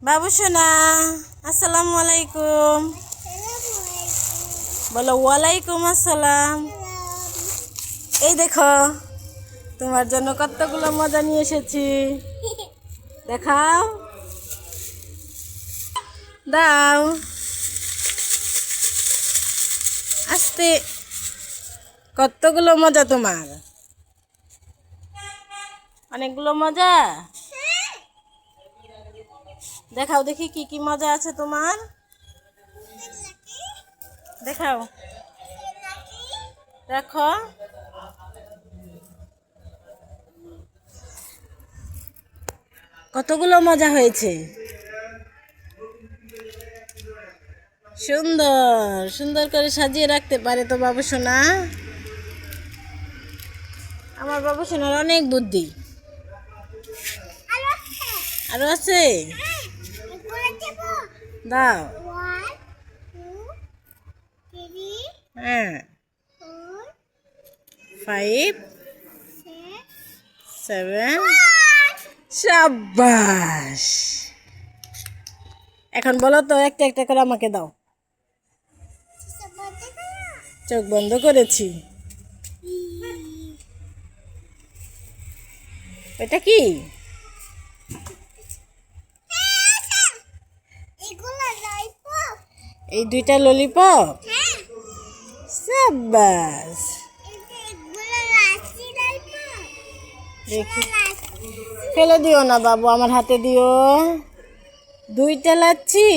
বাবু সোনা, আসসালামু আলাইকুম। বলো ওয়ালাইকুম আসসালাম। এই দেখো, তোমার জন্য কতগুলো মজা নিয়ে এসেছি। দেখাও, দাও আস্তে। কতগুলো মজা তোমার, অনেকগুলো মজা। দেখাও দেখি কি কি মজা আছে তোমার, দেখাও। দেখো, কতগুলো মজা হয়েছে। সুন্দর সুন্দর করে সাজিয়ে রাখতে পারে তো বাবু সোনা। আমার বাবু সোনার অনেক বুদ্ধি। আরো আছে, দাও। হ্যাঁ, 5 7। সাবাস। এখন বলো তো, একটা একটা করে আমাকে দাও। চোখ বন্ধ করেছি। এটা কি? এই দুইটা ললিপপ। সাবাস। দেখি, ফেলে দিও না বাবু, আমার হাতে দিও। দুইটা লাচ্ছি।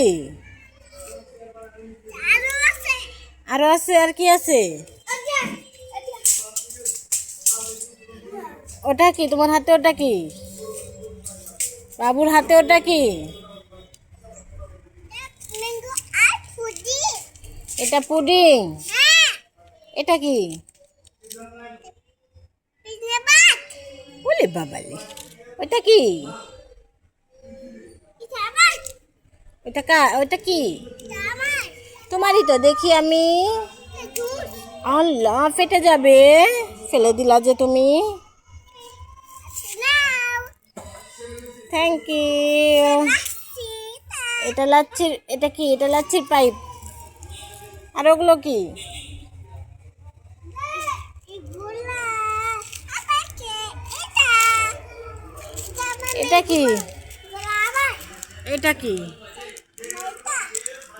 আরো আছে, আর কি আছে? ওটা কি তোমার হাতে? ওটা কি বাবুর হাতে? ওটা কি? এটা পুডিং। এটা কি? বলে বাবালে, ওটা কি? ওটা কি? তোমারই তো, দেখি আমি। আল্লাহ, ফেটে যাবে। ফেলে দিলা যে তুমি। Thank you. এটা লাচ্ছির, এটা কি? এটা লাচ্ছির পাইপ। আর ওগুলো কি? এটা কি? এটা কি?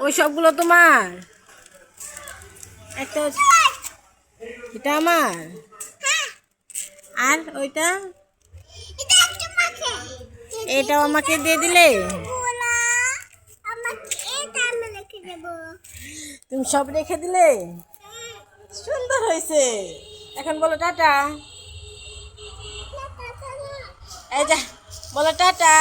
ওই সবগুলো তোমার? একটা, এটা আমার। আর ওইটা? এটাও আমাকে দিয়ে দিলে। তুমি সব রেখে দিলে। সুন্দর হয়েছে। এখন বলো টাটা। এই যা, বলো টাটা।